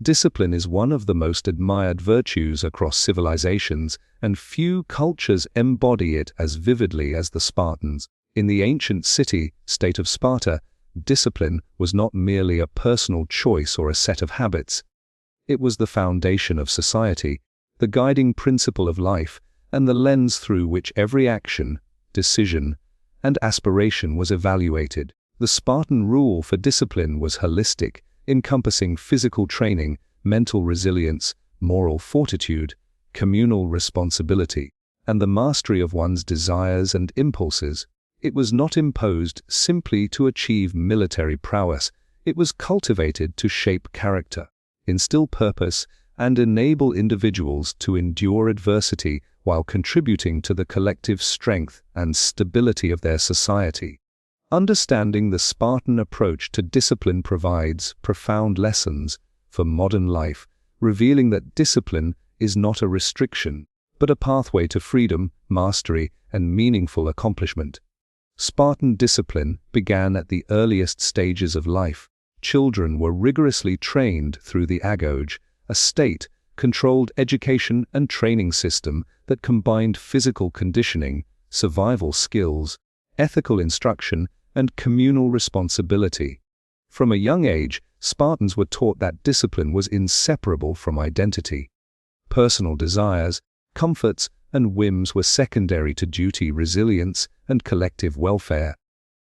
Discipline is one of the most admired virtues across civilizations, and few cultures embody it as vividly as the Spartans. In the ancient city-state of Sparta, discipline was not merely a personal choice or a set of habits. It was the foundation of society, the guiding principle of life, and the lens through which every action, decision, and aspiration was evaluated. The Spartan rule for discipline was holistic, encompassing physical training, mental resilience, moral fortitude, communal responsibility, and the mastery of one's desires and impulses. It was not imposed simply to achieve military prowess. It was cultivated to shape character, instill purpose, and enable individuals to endure adversity while contributing to the collective strength and stability of their society. Understanding the Spartan approach to discipline provides profound lessons for modern life, revealing that discipline is not a restriction, but a pathway to freedom, mastery, and meaningful accomplishment. Spartan discipline began at the earliest stages of life. Children were rigorously trained through the agoge, a state-controlled education and training system that combined physical conditioning, survival skills, ethical instruction, and communal responsibility. From a young age, Spartans were taught that discipline was inseparable from identity. Personal desires, comforts, and whims were secondary to duty, resilience, and collective welfare.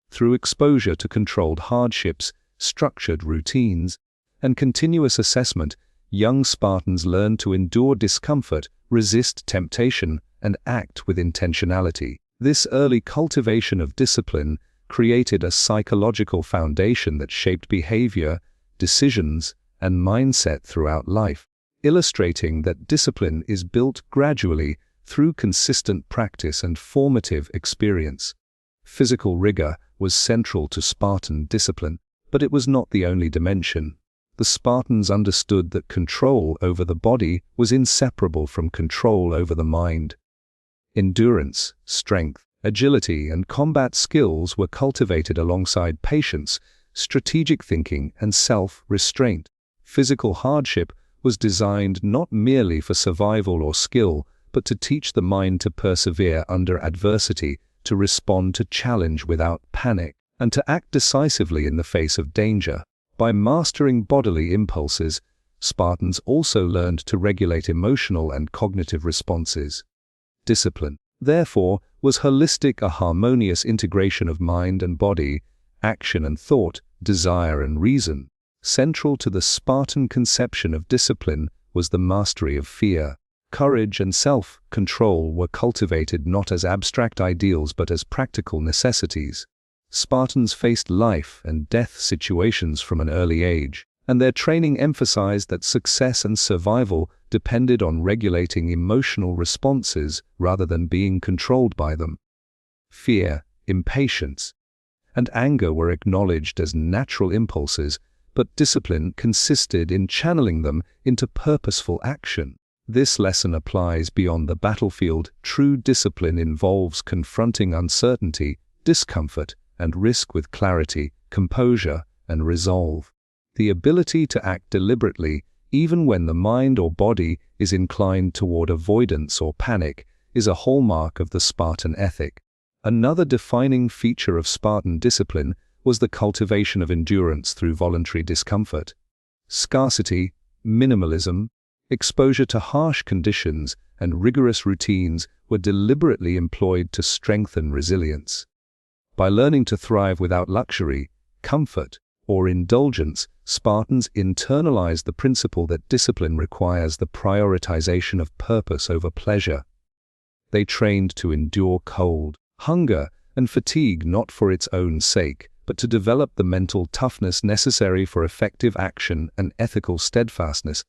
Through exposure to controlled hardships, structured routines, and continuous assessment, young Spartans learned to endure discomfort, resist temptation, and act with intentionality. This early cultivation of discipline created a psychological foundation that shaped behavior, decisions, and mindset throughout life, illustrating that discipline is built gradually through consistent practice and formative experience. Physical rigor was central to Spartan discipline, but it was not the only dimension. The Spartans understood that control over the body was inseparable from control over the mind. Endurance, strength, agility, and combat skills were cultivated alongside patience, strategic thinking, and self-restraint. Physical hardship was designed not merely for survival or skill, but to teach the mind to persevere under adversity, to respond to challenge without panic, and to act decisively in the face of danger. By mastering bodily impulses, Spartans also learned to regulate emotional and cognitive responses. Discipline, therefore, was holistic, a harmonious integration of mind and body, action and thought, desire and reason. Central to the Spartan conception of discipline was the mastery of fear. Courage and self-control were cultivated not as abstract ideals but as practical necessities. Spartans faced life and death situations from an early age, and their training emphasized that success and survival depended on regulating emotional responses rather than being controlled by them. Fear, impatience, and anger were acknowledged as natural impulses, but discipline consisted in channeling them into purposeful action. This lesson applies beyond the battlefield. True discipline involves confronting uncertainty, discomfort, and risk with clarity, composure, and resolve. The ability to act deliberately, even when the mind or body is inclined toward avoidance or panic, is a hallmark of the Spartan ethic. Another defining feature of Spartan discipline was the cultivation of endurance through voluntary discomfort. Scarcity, minimalism, exposure to harsh conditions, and rigorous routines were deliberately employed to strengthen resilience. By learning to thrive without luxury, comfort, or indulgence, Spartans internalized the principle that discipline requires the prioritization of purpose over pleasure. They trained to endure cold, hunger, and fatigue not for its own sake, but to develop the mental toughness necessary for effective action and ethical steadfastness.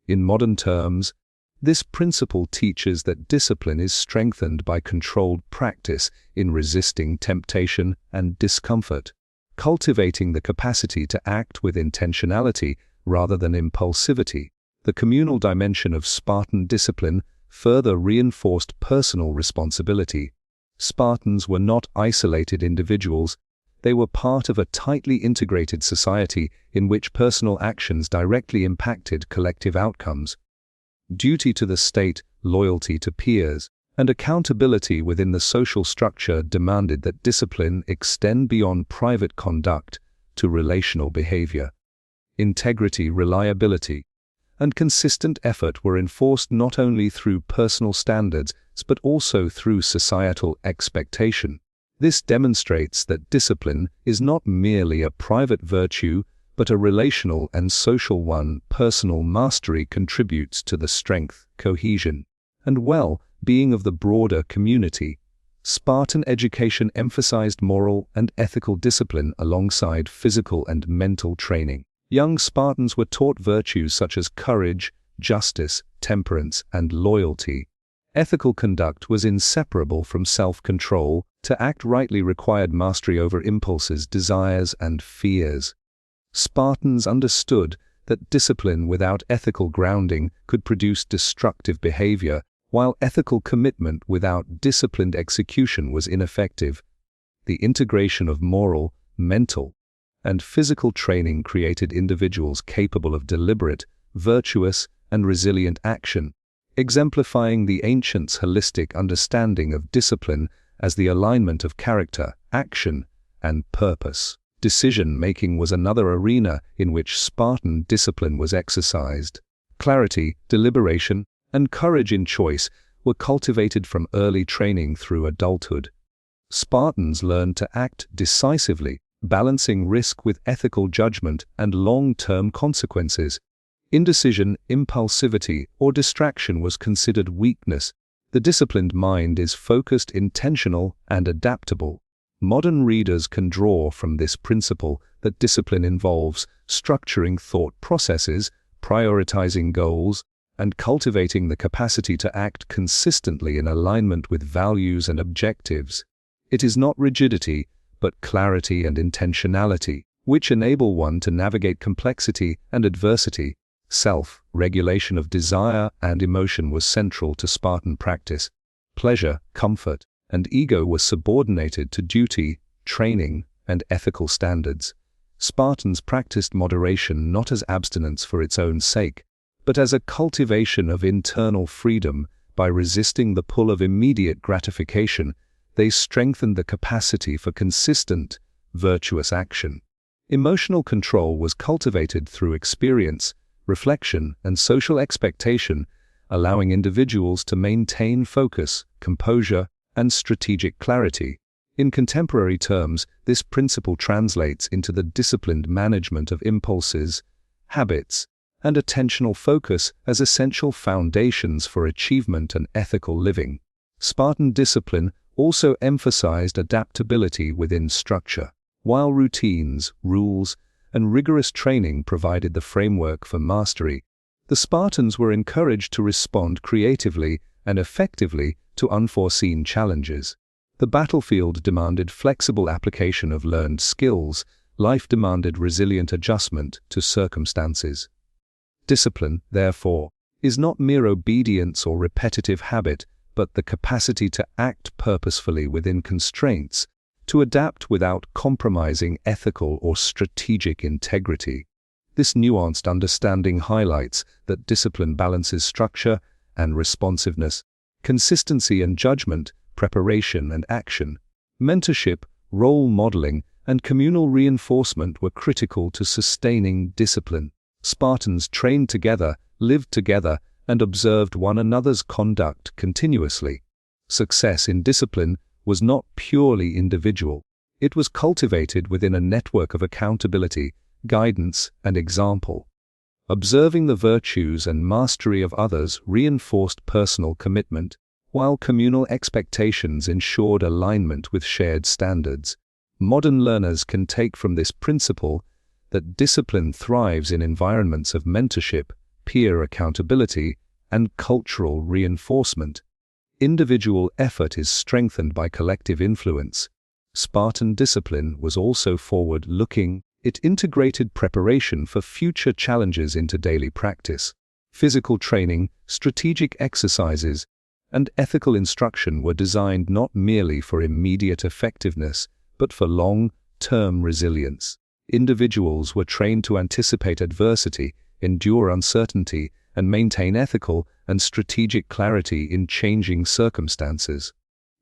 In modern terms, this principle teaches that discipline is strengthened by controlled practice in resisting temptation and discomfort, cultivating the capacity to act with intentionality rather than impulsivity. The communal dimension of Spartan discipline further reinforced personal responsibility. Spartans were not isolated individuals. They were part of a tightly integrated society in which personal actions directly impacted collective outcomes. Duty to the state, loyalty to peers, and accountability within the social structure demanded that discipline extend beyond private conduct to relational behavior. Integrity, reliability, and consistent effort were enforced not only through personal standards but also through societal expectation. This demonstrates that discipline is not merely a private virtue but a relational and social one. Personal mastery contributes to the strength, cohesion, and well-being of the broader community. Spartan education emphasized moral and ethical discipline alongside physical and mental training. Young Spartans were taught virtues such as courage, justice, temperance, and loyalty. Ethical conduct was inseparable from self-control. To act rightly required mastery over impulses, desires, and fears. Spartans understood that discipline without ethical grounding could produce destructive behavior, while ethical commitment without disciplined execution was ineffective. The integration of moral, mental, and physical training created individuals capable of deliberate, virtuous, and resilient action, exemplifying the ancients' holistic understanding of discipline as the alignment of character, action, and purpose. Decision-making was another arena in which Spartan discipline was exercised. Clarity, deliberation, and courage in choice were cultivated from early training through adulthood. Spartans learned to act decisively, balancing risk with ethical judgment and long-term consequences. Indecision, impulsivity, or distraction was considered weakness. The disciplined mind is focused, intentional, and adaptable. Modern readers can draw from this principle that discipline involves structuring thought processes, prioritizing goals, and cultivating the capacity to act consistently in alignment with values and objectives. It is not rigidity, but clarity and intentionality, which enable one to navigate complexity and adversity. Self-regulation of desire and emotion was central to Spartan practice. Pleasure, comfort, and ego were subordinated to duty, training, and ethical standards. Spartans practiced moderation not as abstinence for its own sake, but as a cultivation of internal freedom. By resisting the pull of immediate gratification, they strengthened the capacity for consistent, virtuous action. Emotional control was cultivated through experience, reflection, and social expectation, allowing individuals to maintain focus, composure, and strategic clarity. In contemporary terms, this principle translates into the disciplined management of impulses, habits, and attentional focus as essential foundations for achievement and ethical living. Spartan discipline also emphasized adaptability within structure. While routines, rules, and rigorous training provided the framework for mastery, the Spartans were encouraged to respond creatively and effectively to unforeseen challenges. The battlefield demanded flexible application of learned skills. Life demanded resilient adjustment to circumstances. Discipline, therefore, is not mere obedience or repetitive habit, but the capacity to act purposefully within constraints, to adapt without compromising ethical or strategic integrity. This nuanced understanding highlights that discipline balances structure and responsiveness, consistency and judgment, preparation and action. Mentorship, role modeling, and communal reinforcement were critical to sustaining discipline. Spartans trained together, lived together, and observed one another's conduct continuously. Success in discipline was not purely individual. It was cultivated within a network of accountability, guidance, and example. Observing the virtues and mastery of others reinforced personal commitment, while communal expectations ensured alignment with shared standards. Modern learners can take from this principle that discipline thrives in environments of mentorship, peer accountability, and cultural reinforcement. Individual effort is strengthened by collective influence. Spartan discipline was also forward-looking. It integrated preparation for future challenges into daily practice. Physical training, strategic exercises, and ethical instruction were designed not merely for immediate effectiveness, but for long, long-term resilience. Individuals were trained to anticipate adversity, endure uncertainty, and maintain ethical and strategic clarity in changing circumstances.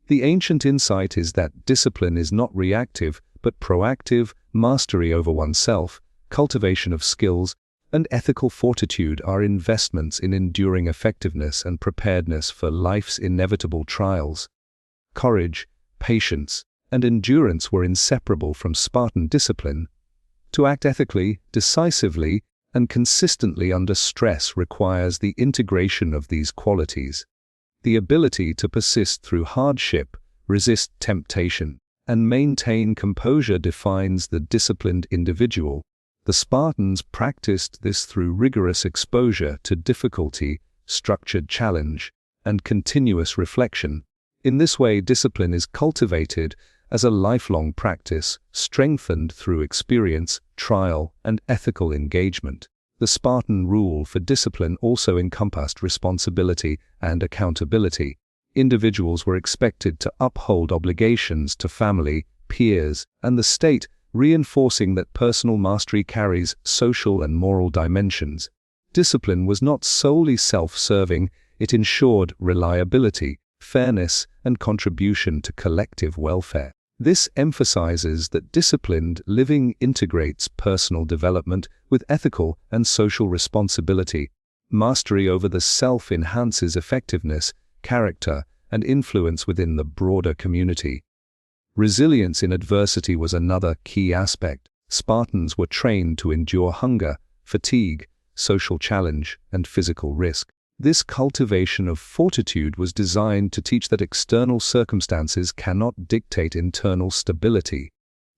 The ancient insight is that discipline is not reactive, but proactive. Mastery over oneself, cultivation of skills, and ethical fortitude are investments in enduring effectiveness and preparedness for life's inevitable trials. Courage, patience, and endurance were inseparable from Spartan discipline. To act ethically, decisively, and consistently under stress requires the integration of these qualities. The ability to persist through hardship, resist temptation, and maintain composure defines the disciplined individual. The Spartans practiced this through rigorous exposure to difficulty, structured challenge, and continuous reflection. In this way, discipline is cultivated as a lifelong practice, strengthened through experience, trial, and ethical engagement. The Spartan rule for discipline also encompassed responsibility and accountability. Individuals were expected to uphold obligations to family, peers, and the state, reinforcing that personal mastery carries social and moral dimensions. Discipline was not solely self-serving, it ensured reliability, fairness, and contribution to collective welfare. This emphasizes that disciplined living integrates personal development with ethical and social responsibility. Mastery over the self enhances effectiveness, character, and influence within the broader community. Resilience in adversity was another key aspect. Spartans were trained to endure hunger, fatigue, social challenge, and physical risk. This cultivation of fortitude was designed to teach that external circumstances cannot dictate internal stability.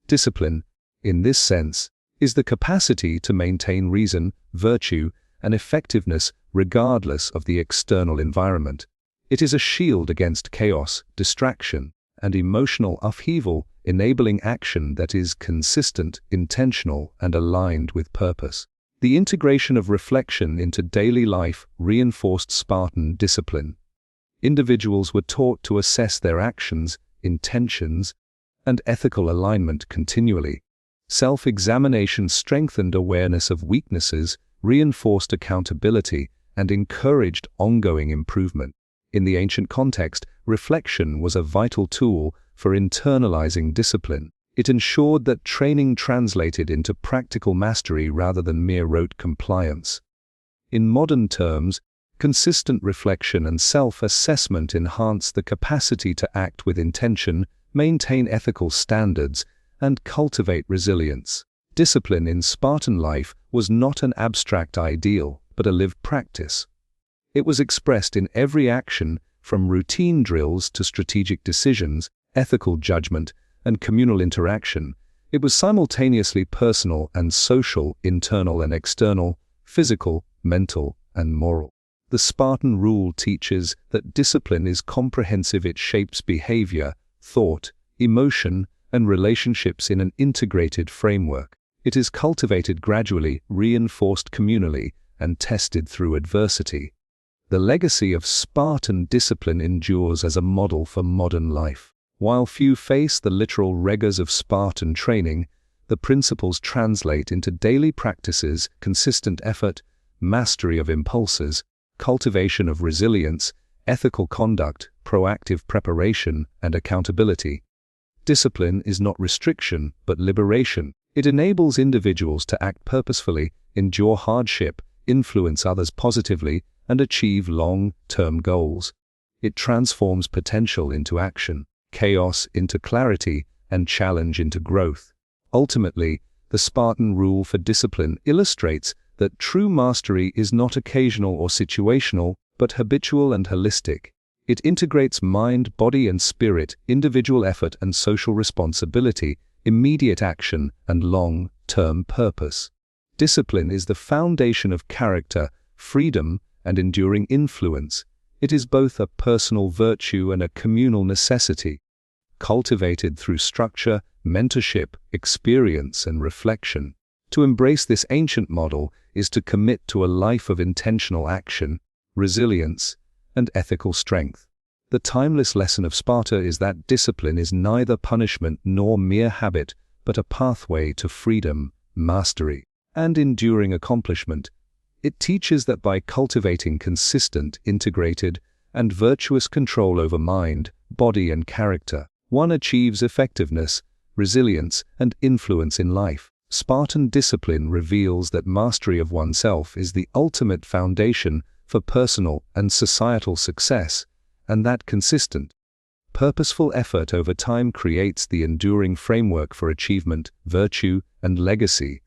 Discipline, in this sense, is the capacity to maintain reason, virtue, and effectiveness regardless of the external environment. It is a shield against chaos, distraction, and emotional upheaval, enabling action that is consistent, intentional, and aligned with purpose. The integration of reflection into daily life reinforced Spartan discipline. Individuals were taught to assess their actions, intentions, and ethical alignment continually. Self-examination strengthened awareness of weaknesses, reinforced accountability, and encouraged ongoing improvement. In the ancient context, reflection was a vital tool for internalizing discipline. It ensured that training translated into practical mastery rather than mere rote compliance. In modern terms, consistent reflection and self-assessment enhance the capacity to act with intention, maintain ethical standards, and cultivate resilience. Discipline in Spartan life was not an abstract ideal, but a lived practice. It was expressed in every action, from routine drills to strategic decisions, ethical judgment, and communal interaction. It was simultaneously personal and social, internal and external, physical, mental, and moral. The Spartan rule teaches that discipline is comprehensive. It shapes behavior, thought, emotion, and relationships in an integrated framework. It is cultivated gradually, reinforced communally, and tested through adversity. The legacy of Spartan discipline endures as a model for modern life. While few face the literal rigors of Spartan training, the principles translate into daily practices: consistent effort, mastery of impulses, cultivation of resilience, ethical conduct, proactive preparation, and accountability. Discipline is not restriction, but liberation. It enables individuals to act purposefully, endure hardship, influence others positively, and achieve long-term goals. It transforms potential into action, chaos into clarity, and challenge into growth. Ultimately, the Spartan rule for discipline illustrates that true mastery is not occasional or situational, but habitual and holistic. It integrates mind, body, and spirit, individual effort and social responsibility, immediate action, and long-term purpose. Discipline is the foundation of character, freedom, and enduring influence. It is both a personal virtue and a communal necessity. Cultivated through structure, mentorship, experience, and reflection. To embrace this ancient model is to commit to a life of intentional action, resilience, and ethical strength. The timeless lesson of Sparta is that discipline is neither punishment nor mere habit, but but a pathway to freedom, mastery, and enduring accomplishment. It teaches that by cultivating consistent, integrated, and virtuous control over mind, body, and character, one achieves effectiveness, resilience, and influence in life. Spartan discipline reveals that mastery of oneself is the ultimate foundation for personal and societal success, and that consistent, purposeful effort over time creates the enduring framework for achievement, virtue, and legacy.